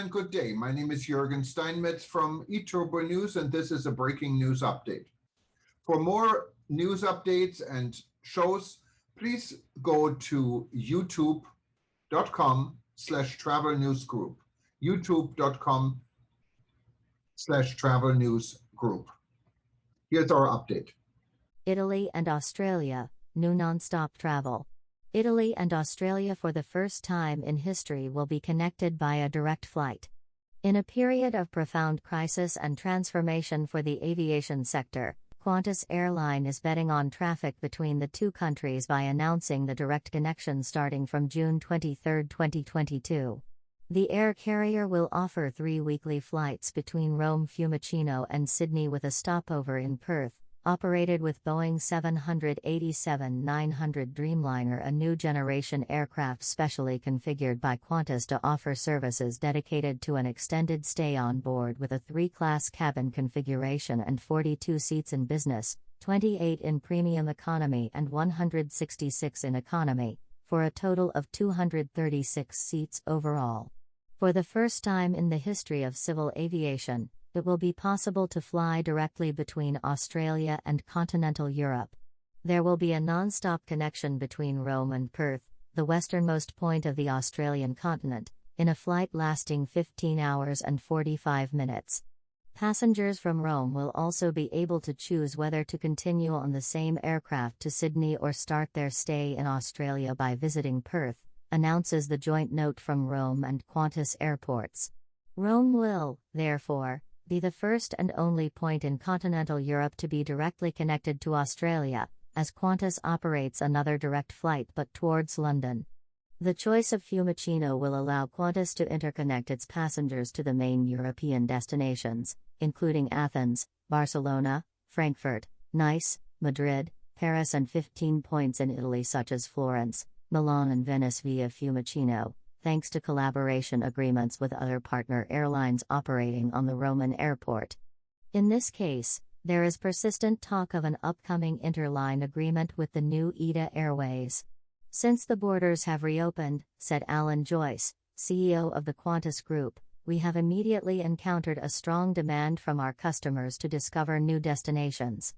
and good day. My name is Jürgen Steinmetz from eTurboNews, and this is a breaking news update. For more news updates and shows, please go to youtube.com/travel news group. youtube.com/travel news group. Here's our update. Italy and Australia, new nonstop travel. Italy and Australia for the first time in history will be connected by a direct flight. In a period of profound crisis and transformation for the aviation sector, Qantas Airline is betting on traffic between the two countries by announcing the direct connection starting from June 23, 2022. The air carrier will offer 3 weekly flights between Rome Fiumicino and Sydney with a stopover in Perth, operated with Boeing 787-900 Dreamliner, a new generation aircraft specially configured by Qantas to offer services dedicated to an extended stay on board with a 3-class cabin configuration and 42 seats in business, 28 in premium economy and 166 in economy, for a total of 236 seats overall. For the first time in the history of civil aviation, it will be possible to fly directly between Australia and continental Europe. There will be a non-stop connection between Rome and Perth, the westernmost point of the Australian continent, in a flight lasting 15 hours and 45 minutes. Passengers from Rome will also be able to choose whether to continue on the same aircraft to Sydney or start their stay in Australia by visiting Perth, announces the joint note from Rome and Qantas Airports. Rome will, therefore, be the first and only point in continental Europe to be directly connected to Australia, as Qantas operates another direct flight but towards London. The choice of Fiumicino will allow Qantas to interconnect its passengers to the main European destinations, including Athens, Barcelona, Frankfurt, Nice, Madrid, Paris and 15 points in Italy such as Florence, Milan and Venice via Fiumicino, thanks to collaboration agreements with other partner airlines operating on the Roman airport. In this case, there is persistent talk of an upcoming interline agreement with the new ITA Airways. Since the borders have reopened, said Alan Joyce, CEO of the Qantas Group, we have immediately encountered a strong demand from our customers to discover new destinations.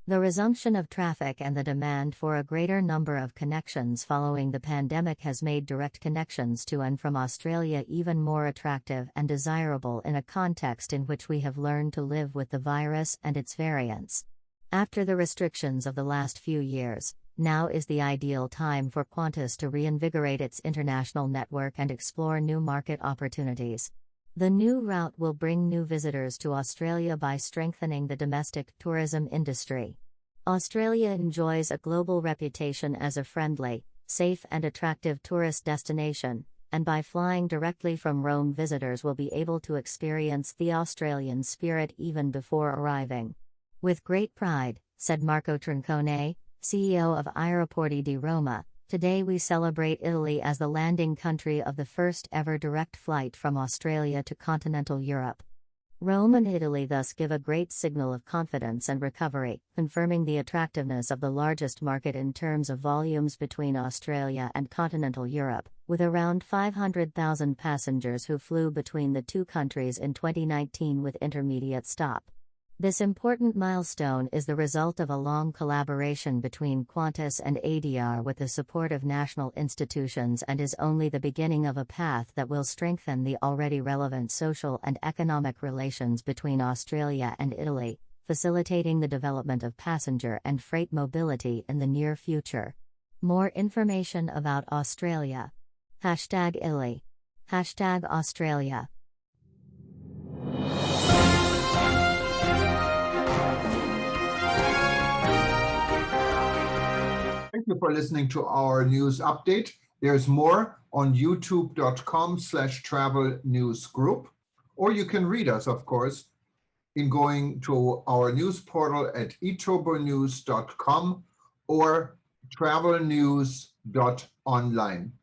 The resumption of traffic and the demand for a greater number of connections following the pandemic has made direct connections to and from Australia even more attractive and desirable in a context in which we have learned to live with the virus and its variants. After the restrictions of the last few years, now is the ideal time for Qantas to reinvigorate its international network and explore new market opportunities. The new route will bring new visitors to Australia by strengthening the domestic tourism industry. Australia enjoys a global reputation as a friendly, safe and attractive tourist destination, and by flying directly from Rome, visitors will be able to experience the Australian spirit even before arriving. With great pride, said Marco Trincone, CEO of Aeroporti di Roma, today we celebrate Italy as the landing country of the first ever direct flight from Australia to continental Europe. Rome and Italy thus give a great signal of confidence and recovery, confirming the attractiveness of the largest market in terms of volumes between Australia and continental Europe, with around 500,000 passengers who flew between the two countries in 2019 with intermediate stop. This important milestone is the result of a long collaboration between Qantas and ADR with the support of national institutions and is only the beginning of a path that will strengthen the already relevant social and economic relations between Australia and Italy, facilitating the development of passenger and freight mobility in the near future. More information about Australia. #Italy. #Australia. Thank you for listening to our news update. There's more on youtube.com/travel news group, or you can read us, of course, in going to our news portal at eTurboNews.com or travelnews.online.